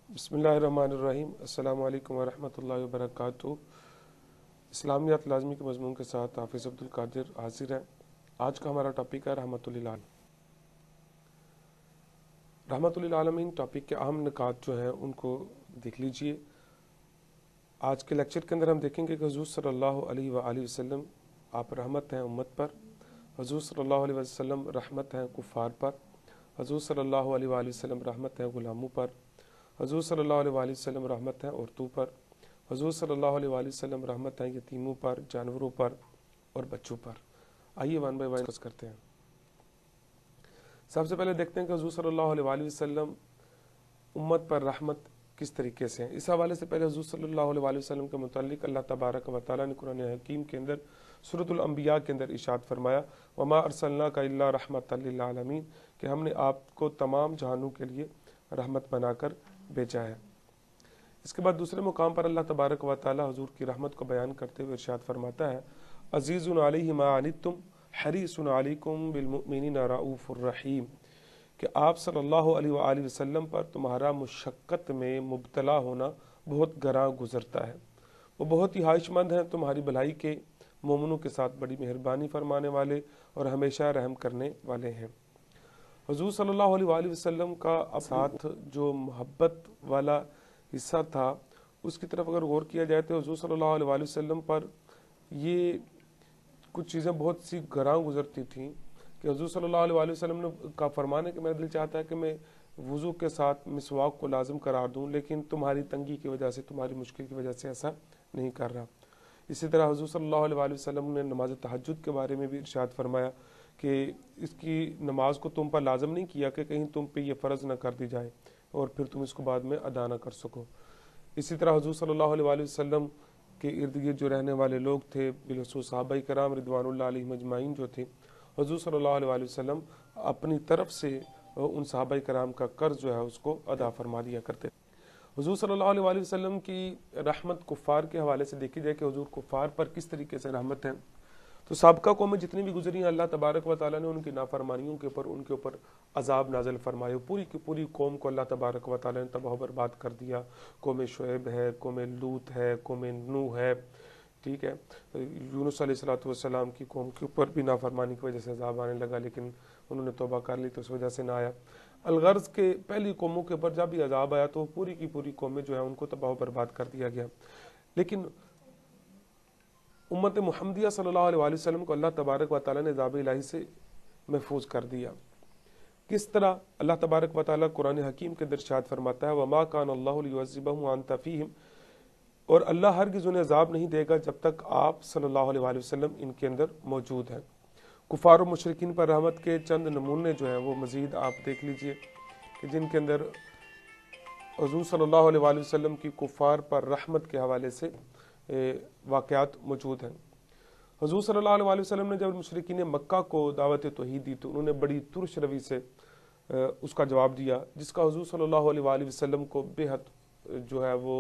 बिस्मिल्लाहिर्रहमानिर्रहीम। अस्सलामु अलैकुम वरहमतुल्लाहि वबरकातुहू। इस्लामियात लाज़मी के मज़मून के साथ हाफिज़ अब्दुल कादिर हाजिर हैं। आज का हमारा टॉपिक है रहमतुल लिल आलमीन। रहमतुल लिल आलमीन टॉपिक के अहम निकात जो हैं उनको देख लीजिए। आज के लेक्चर के अंदर हम देखेंगे कि हुज़ूर सल्लल्लाहु अलैहि वसल्लम आप रहमत हैं उम्मत पर। हुज़ूर सल्लल्लाहु अलैहि वसल्लम रहमत हैं कुफ़ार पर। हुज़ूर सल्लल्लाहु अलैहि वसल्लम रहमत हैं गुलामों पर। हुज़ूर सल्लल्लाहु अलैहि वसल्लम रहमत हैं औरतों पर। हुज़ूर सल्लल्लाहु अलैहि वसल्लम रहमत हैं यतीमों पर, जानवरों पर और बच्चों पर। आइए वन बाय वन डिस्कस करते हैं। सबसे पहले देखते हैं कि हुज़ूर सल्लल्लाहु अलैहि वसल्लम उम्मत पर रहमत किस तरीके से है। इस हवाले से पहले हुज़ूर सल्लल्लाहु अलैहि वसल्लम के मुतालिक अल्लाह तबारक व तआला ने कुरान हकीम के अंदर सूरतुल अंबिया के अंदर इरशाद फरमाया, वमा अरसलनाका इल्ला रहमतल लिल आलमीन, कि हमने आपको तमाम जहानों के लिए रहमत बनाकर भेजा है। इसके बाद दूसरे मुकाम पर अल्लाह तबारक व तआला हुजूर की रहमत को बयान करते हुए इरशाद फरमाता है, अज़ीज़ुन अलैहि मा अनित्तुम हरीसुन अलैकुम बिल मुमिनीना रऊफुर रहीम, कि आप सल्लल्लाहु अलैहि वसल्लम पर तुम्हारा मुशक्क़त में मुब्तला होना बहुत गरां गुजरता है। वो बहुत ही ख्वाहिशमंद हैं तुम्हारी भलाई के, मोमिनों के साथ बड़ी मेहरबानी फरमाने वाले और हमेशा रहम करने वाले हैं। हुज़ूर सल्लल्लाहु अलैहि वसल्लम का साथ जो मोहब्बत वाला हिस्सा था उसकी तरफ अगर गौर किया जाए तो हुज़ूर सल्लल्लाहु अलैहि वसल्लम पर ये कुछ चीज़ें बहुत सी गरां गुजरती थीं कि हुज़ूर सल्लल्लाहु अलैहि वसल्लम ने का फरमान है कि मेरा दिल चाहता है कि मैं वुज़ू के साथ मिसवाक को लाजिम करार दूं, लेकिन तुम्हारी तंगी की वजह से, तुम्हारी मुश्किल की वजह से ऐसा नहीं कर रहा। इसी तरह हुज़ूर सल्लल्लाहु अलैहि वसल्लम ने नमाज तहज्जुद के बारे में भी इरशाद फरमाया कि इसकी नमाज को तुम पर लाजम नहीं किया कि कहीं तुम पे ये फ़र्ज़ न कर दी जाए और फिर तुम इसको बाद में अदा न कर सको। इसी तरह हुज़ूर सल्लल्लाहु अलैहि वसल्लम के इर्द गिर्द जो रहने वाले लोग थे, बिलखुसूस सहाबाए किराम रिदवानुल्लाह अलैहिम अजमाइन जो थे, हुज़ूर सल्लल्लाहु अलैहि वसल्लम अपनी तरफ से उन सहाबाए किराम का कर्ज जो है उसको अदा फरमा दिया करते। हुज़ूर सल्लल्लाहु अलैहि वसल्लम की रहमत कुफ़ार के हवाले से देखी जाए कि हुज़ूर कुफ़ार पर किस तरीके से रहमत है, तो साबका कौमें जितनी भी गुजरी हैं अल्लाह तबारक व तआला ने उनकी नाफरमानियों के ऊपर उनके ऊपर अजाब नाज़िल फरमाए। पूरी की पूरी कौम को अल्लाह तबारक व तआला ने तबाह बर्बाद कर दिया। कौम शुएब है, कौम लूत है, कौम नूह है, ठीक है। यूनुस अलैहिस्सलाम की कौम के ऊपर भी नाफरमानी की वजह से अजाब आने लगा, लेकिन उन्होंने तौबा कर ली तो उस वजह से ना आया। अलगर्ज के पहली कौमों के ऊपर जब भी अजाब आया तो पूरी की पूरी कौमें जो है उनको तबाह बर्बाद कर दिया गया। लेकिन उम्मत मुहम्मदिया सल्लल्लाहु अलैहि वसल्लम को अल्लाह तबारक व तआला ने अज़ाब इलाही से महफूज कर दिया। किस तरह? अल्लाह तबारक व तआला कुरान हकीम के अंदर इरशाद फरमाता है, वमा कान अल्लाहु लियुअज़्ज़िबहुम व अंत फ़ीहिम, और अल्लाह हरगिज़ उन्हें अज़ाब नहीं देगा जब तक आप सल्लल्लाहु अलैहि वसल्लम इनके अंदर मौजूद हैं। कुफ़ार और मुशरिकीन पर रहमत के चंद नमूने जो हैं वो मज़ीद आप देख लीजिए कि जिनके अंदर हुज़ूर सल्लल्लाहु अलैहि वसल्लम की कुफ़ार पर रहमत के हवाले से वाक़यात मौजूद हैं। हुज़ूर सल्लल्लाहु अलैहि वसल्लम ने जब मुशरिकीन मक्का को दावत तौहीद दी तो उन्होंने बड़ी तुरश रवि से उसका जवाब दिया, जिसका हुज़ूर सल्लल्लाहु अलैहि वसल्लम को बेहद जो है वो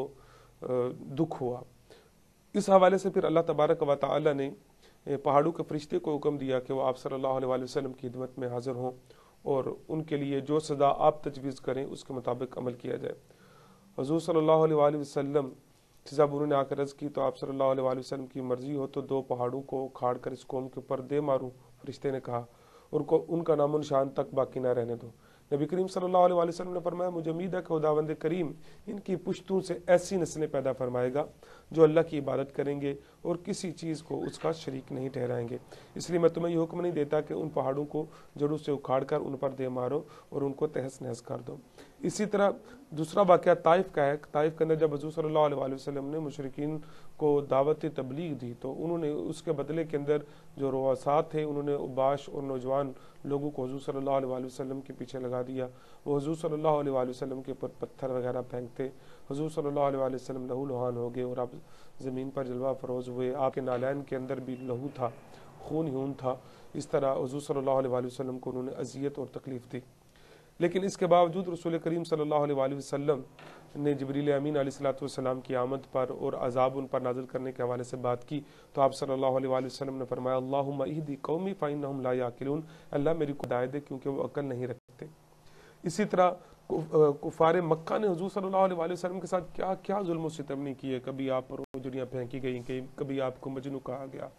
दुख हुआ। इस हवाले से फिर अल्लाह तबारक व तआला ने पहाड़ों के फरिश्ते को हुक्म दिया कि वो आप सल्लल्लाहु अलैहि वसल्लम की खिदमत में हाजिर हों और उनके लिए जो सज़ा आप तजवीज़ करें उसके मुताबिक अमल किया जाए। हुज़ूर सल्लल्लाहु अलैहि वसल्लम जब उन्होंने आकर अर्ज़ की तो आप सल्लल्लाहु अलैहि वसल्लम की मर्जी हो तो दो पहाड़ों को उखाड़ कर इस कौम के ऊपर दे मारूं, फरिश्ते ने कहा, और उनका नामो निशान तक बाकी ना रहने दो। नबी करीम सल्लल्लाहु अलैहि वसल्लम ने फरमाया, मुझे उम्मीद है कि खुदावंद करीम इनकी पुश्तों से ऐसी नस्लें पैदा फरमाएगा जो अल्लाह की इबादत करेंगे और किसी चीज़ को उसका शरीक नहीं ठहराएंगे। इसलिए मैं तुम्हें ये हुक्म नहीं देता कि उन पहाड़ों को जड़ों से उखाड़ कर उन पर दे मारो और उनको तहस नहस कर दो। इसी तरह दूसरा वाक़या ताइफ का है। ताइफ के अंदर जब हुज़ूर सल्लल्लाहु अलैहि वसल्लम ने मुशरिकीन को दावत तबलीग दी तो उन्होंने उसके बदले के अंदर जो रुआसात थे उन्होंने उबाश और नौजवान लोगों को हुज़ूर सल्लल्लाहु अलैहि वसल्लम के पीछे लगा दिया। वो हुज़ूर सल्लल्लाहु अलैहि वसल्लम के ऊपर पत्थर वगैरह फेंकते। हुज़ूर सल्लल्लाहु अलैहि वसल्लम लहू लुहान हो गए और आप ज़मीन पर जलवा फरोज़ हुए। आपके नालैन के अंदर भी लहू था, खून यून था। इस तरह हुज़ूर सल्लल्लाहु अलैहि वसल्लम को उन्होंने अज़ियत और तकलीफ़ दी। लेकिन इसके बावजूद रसूल करीम सल्लल्लाहु अलैहि वसल्लम ने जिब्रील अमीन अलैहिस्सलाम की आमद पर और अजाब उन पर नाज़िल करने के हवाले से बात की तो आप सल्लल्लाहु अलैहि वसल्लम ने फरमाया, अल्लाहुम्मा इहदी कौमी फ़इन्नहुम ला याक़िलून, अल्लाह मेरी को हिदायत दे क्योंकि वो अकल नहीं रखते। इसी तरह कुफार मक्का ने हुजूर सल्लल्लाहु अलैहि वसल्लम के साथ क्या क्या जुल्म व सितम नहीं किए। कभी आप पर उंगलियां फेंकी गई, कभी आपको मजनू कहा गया,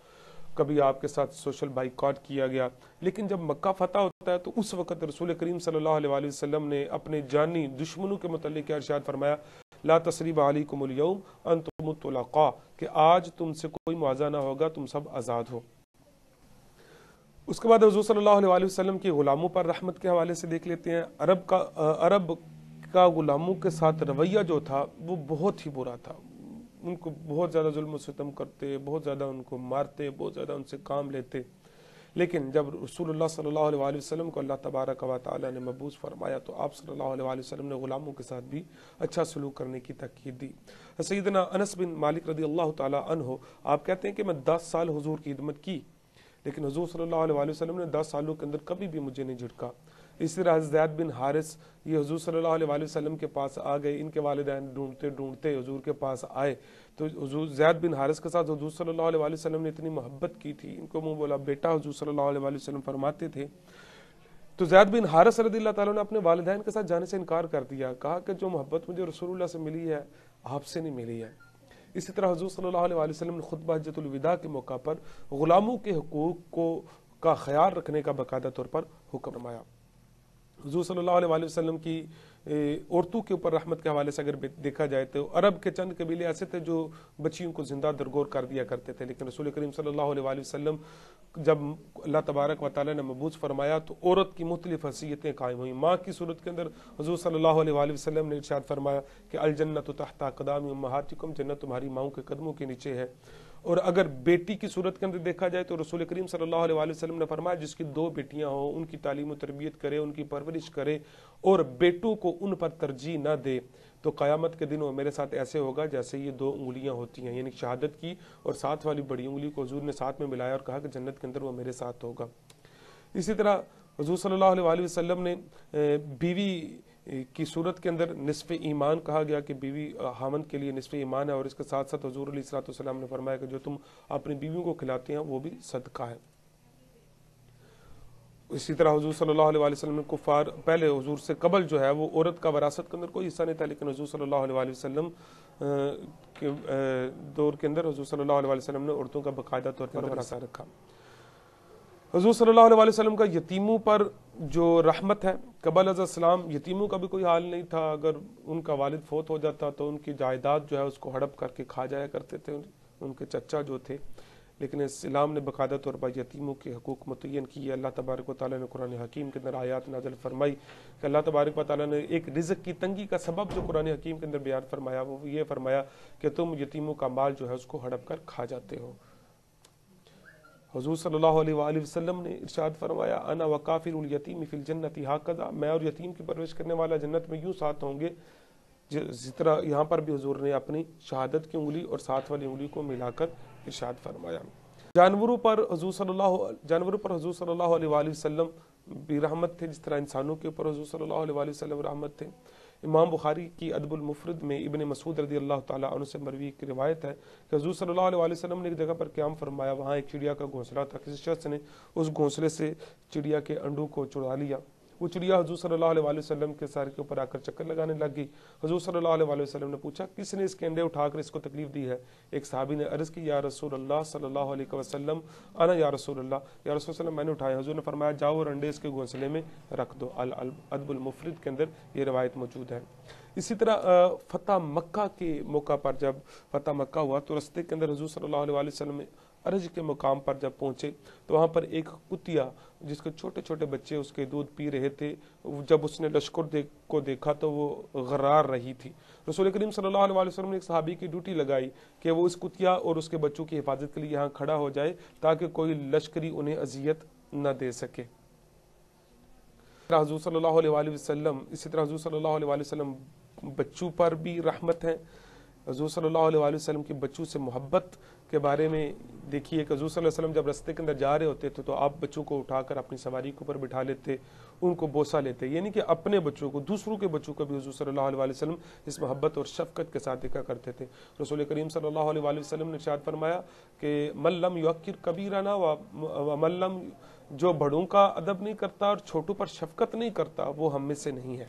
कभी आपके साथ सोशल बाइकॉट किया गया। लेकिन जब मक्का फतह होता है तो उस वक्त रसूल करीम सल्लल्लाहु अलैहि वसल्लम ने अपने जानी दुश्मनों के मुतल्लिक क्या इरशाद फरमाया, ला तसरीब अलैकुमुल यौम अंतुम तुलका, कि आज तुमसे कोई मुआवजा ना होगा, तुम सब आज़ाद हो। उसके बाद हुजूर सल्लल्लाहु अलैहि वसल्लम के गुलामों पर रहमत के हवाले से देख लेते हैं। अरब का गुलामों के साथ रवैया जो था वो बहुत ही बुरा था। उनको बहुत ज़्यादा जुल्म सितम करते, बहुत ज़्यादा उनको मारते, बहुत ज़्यादा उनसे काम लेते। लेकिन जब रसूलुल्लाह सल्लल्लाहु अलैहि वसल्लम को अल्लाह तबारक व तआला ने मबूस फरमाया तो आप सल्लल्लाहु अलैहि वसल्लम ने गुलामों के साथ भी अच्छा सलूक करने की ताकीद दी। सैयदना अनस बिन मालिक रदी अल्लाह तआला अन्हु आप कहते हैं कि मैं 10 साल हुजूर की खिदमत की, लेकिन हुजूर सल्लल्लाहु अलैहि वसल्लम ने 10 सालों के अंदर कभी भी मुझे नहीं झिड़का। इसी तरह ज़ैद बिन हारिस ये हुजूर सल्लल्लाहु अलैहि वसल्लम के पास आ गए, इनके वालिदैन ढूंढते ढूंढते हुजूर के पास आए तो हुजूर ज़ैद बिन हारिस के साथ हुजूर सल्लल्लाहु अलैहि वसल्लम ने इतनी मोहब्बत की थी, इनको मुंह बोला बेटा हुजूर सल्लल्लाहु अलैहि वसल्लम फरमाते थे। तो ज़ैद बिन हारिस रज़ियल्लाहु ताला ने अपने वालिदैन के साथ जाने से इनकार कर दिया, कहा कि जो मोहब्बत मुझे रसूलुल्लाह से मिली है आपसे नहीं मिली है। इसी तरह हुजूर सल्लल्लाहु अलैहि वसल्लम ने खुतबा हज्जतुल विदा के मौका पर गुलामों के हुकूक का ख्याल रखने का बाकायदा तौर पर हुक्म फरमाया। हुजूर सल्लल्लाहु अलैहि वसल्लम की औरतों के ऊपर रहमत के हवाले से अगर देखा जाए तो अरब के चंद कबीले ऐसे थे जो बच्चियों को जिंदा दरगोर कर दिया करते थे, लेकिन रसूल करीम सल्लल्लाहु अलैहि वसल्लम जब अल्लाह तबारक व तआला ने मबूस फरमाया तो औरत की मुख्तलिफ हैसियतें कायम हुई। माँ की सूरत के अंदर हुजूर सल्लल्लाहु अलैहि वसल्लम ने इरशाद फरमाया कि अल जन्नतु तहता अक़दामी उम्महातिकुम, जन्नत तुम्हारी माओं के कदमों के नीचे है। और अगर बेटी की सूरत के अंदर देखा जाए तो रसूल करीम सल्लल्लाहु अलैहि वसल्लम ने फरमाया जिसकी 2 बेटियां हों उनकी तालीम और तरबियत करे, उनकी परवरिश करे और बेटों को उन पर तरजीह न दे तो क़यामत के दिन वो मेरे साथ ऐसे होगा जैसे ये 2 उंगलियां होती हैं, यानी शहादत की और साथ वाली बड़ी उंगली को हुजूर ने साथ में मिलाया और कहा कि जन्नत के अंदर वो मेरे साथ होगा। इसी तरह हुजूर सल्लल्लाहु अलैहि वसल्लम ने बीवी की सूरत के अंदर निस्फ़ ईमान कहा गया कि बीवी हामंद के लिए निस्फ़ ईमान है, और इसके साथ साथ हुजूर अलैहिस्सलातु वस्सलाम ने फरमाया कि जो तुम अपनी बीवियों को खिलाते हैं वो भी सदका है। इसी तरह हुजूर सल्लल्लाहु अलैहि वसल्लम ने कुफार पहले हुजूर से कबल जो है वो औरत का वरासत के अंदर कोई हिस्सा नहीं था, लेकिन हुजूर सल्लल्लाहु अलैहि वसल्लम के दौर के अंदर हुजूर सल्लल्लाहु अलैहि वसल्लम ने औरतों का बाकायदा तौर पर वरासा रखा। हुजूर सल्लल्लाहु अलैहि वसल्लम का यतीमों पर जो रहमत है, कबल अलैहिस्सलाम यतीमों का भी कोई हाल नहीं था। अगर उनका वालिद फौत हो जाता तो उनकी जायदाद जो है उसको हड़प करके खा जाया करते थे उनके चचा जो थे, लेकिन इस्लाम ने बाकायदा तौर पर यतीमों के हकूक़ मुतय्यन किए। अल्लाह तबारक व तआला ने कुरान हकीम के अंदर आयात नाज़िल फरमाई कि अल्लाह तबारक व तआला ने एक रिज़्क़ की तंगी का सबब जो कुरान हकीम के अंदर बयान फरमाया वो ये फरमाया कि तुम यतीमों का माल जो है उसको हड़प कर खा जाते हो। हुजूर सल्लल्लाहु अलैहि वसल्लम ने इरशाद फरमाया अना व काफिरुल यतीम फिल जन्नति हाकज़ा, मैं और यतीम की परवरिश करने वाला जन्नत में यूं साथ होंगे। जिस तरह यहाँ पर भी हुजूर ने अपनी शहादत की उंगली और साथ वाली उंगली को मिलाकर इरशाद फरमाया। जानवरों पर हुजूर सल्लल्लाहु अलैहि वसल्लम भी रहमत थे, जिस तरह इंसानों के ऊपर हुजूर सल्लल्लाहु अलैहि वसल्लम रहमत थे। इमाम बुखारी की अदबुल मुफरद में इब्ने मसूद रज़ी अल्लाह ताला अन्हु से मरवी की रिवायत है कि हुजूर सल्लल्लाहु अलैहि वसल्लम ने एक जगह पर क़याम फरमाया, वहाँ एक चिड़िया का घोंसला था, किसी शख्स ने उस घोंसले से चिड़िया के अंडों को चुरा लिया। वो चिड़िया हुजूर सल्लल्लाहु अलैहि वसल्लम के सर के ऊपर आकर चक्कर लगाने लग गई। हुजूर सल्लल्लाहु अलैहि वसल्लम ने पूछा किसने इसके अंडे उठाकर इसको तकलीफ दी है। एक सहाबी ने अर्ज़ की या रसूल अल्लाह सल्लल्लाहु अलैहि वसल्लम अना या रसूल अल्लाह, या रसूल सल्लम मैंने उठाया। हुजूर ने फरमाया जाओ और अंडे इसके घोंसले में रख दो। अल अदबुल मुफरद के अंदर ये रवायत मौजूद है। इसी तरह फ़तह मक्का के मौका पर जब फ़तह मक्का हुआ तो रस्ते के अंदर हुजूर सल्लल्लाहु अलैहि वसल्लम अरज के मुकाम पर जब पहुंचे तो वहाँ पर एक कुतिया जिसके छोटे छोटे बच्चे उसके दूध पी रहे थे, जब उसने लश्कर को देखा तो वो गरार रही थी। रसूल करीम सल्लल्लाहु अलैहि वसल्लम ने एक सहाबी की ड्यूटी लगाई कि वो इस कुतिया और उसके बच्चों की हिफाजत के लिए यहाँ खड़ा हो जाए ताकि कोई लश्करी उन्हें अजियत न दे सके। हुजूर सल्लल्लाहु अलैहि वसल्लम इसी तरह हुजूर सल्लल्लाहु अलैहि वसल्लम बच्चों पर भी रहमत है। हुजूर सल्लल्लाहु अलैहि वसल्लम की बच्चों से मोहब्बत के बारे में देखिए कि हुजूर सल्लल्लाहु अलैहि वसल्लम जब रास्ते के अंदर जा रहे होते थे तो आप बच्चों को उठाकर अपनी सवारी के ऊपर बिठा लेते, उनको बोसा लेते, यानी कि अपने बच्चों को दूसरों के बच्चों को भी हुजूर सल्लल्लाहु अलैहि वसल्लम इस मोहब्बत और शफकत के साथ देखा करते थे। रसूल करीम सल्लल्लाहु अलैहि वसल्लम ने इरशाद फरमाया कि मल्लम युक्किर कबीरना व मल्लम, जो बड़ों का अदब नहीं करता और छोटों पर शफकत नहीं करता वो हम में से नहीं है।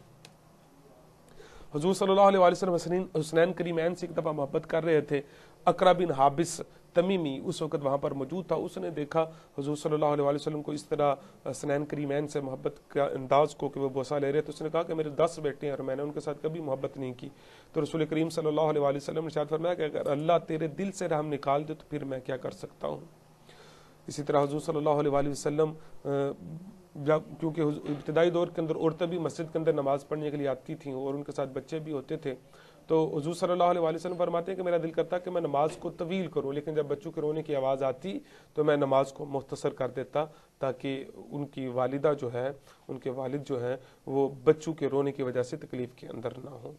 हुजूर सल्लल्लाहु अलैहि वसल्लम हुसनैन करीमैन से एक दफ़ा मोहब्बत कर रहे थे। अकरा बिन हाबिस तमीमी उस वक्त वहाँ पर मौजूद था। उसने देखा हुजूर सल्लल्लाहु अलैहि वसल्लम को इस तरह हुसनैन करीमैन से मोहब्बत का अंदाज को कि वो बोसा ले रहे, तो उसने कहा कि मेरे 10 बेटे हैं और मैंने उनके साथ कभी मोहब्बत नहीं की। तो रसूल करीम सल्लल्लाहु अलैहि वसल्लम ने इरशाद फरमाया कि अगर अल्लाह तेरे दिल से रहम निकाल दे तो फिर मैं क्या कर सकता हूँ। इसी तरह हुजूर सल्लल्लाहु अलैहि वसल्लम जब, क्योंकि इब्तिदाई दौर के अंदर औरतें भी मस्जिद के अंदर नमाज पढ़ने के लिए आती थीं और उनके साथ बच्चे भी होते थे, तो हुजूर सल्लल्लाहु अलैहि वसल्लम फरमाते हैं कि मेरा दिल करता कि मैं नमाज को तवील करूं, लेकिन जब बच्चों के रोने की आवाज़ आती तो मैं नमाज को मुख्तसर कर देता, ताकि उनकी वालिदा जो है, उनके वालिद जो है, वो बच्चों के रोने की वजह से तकलीफ़ के अंदर ना हो।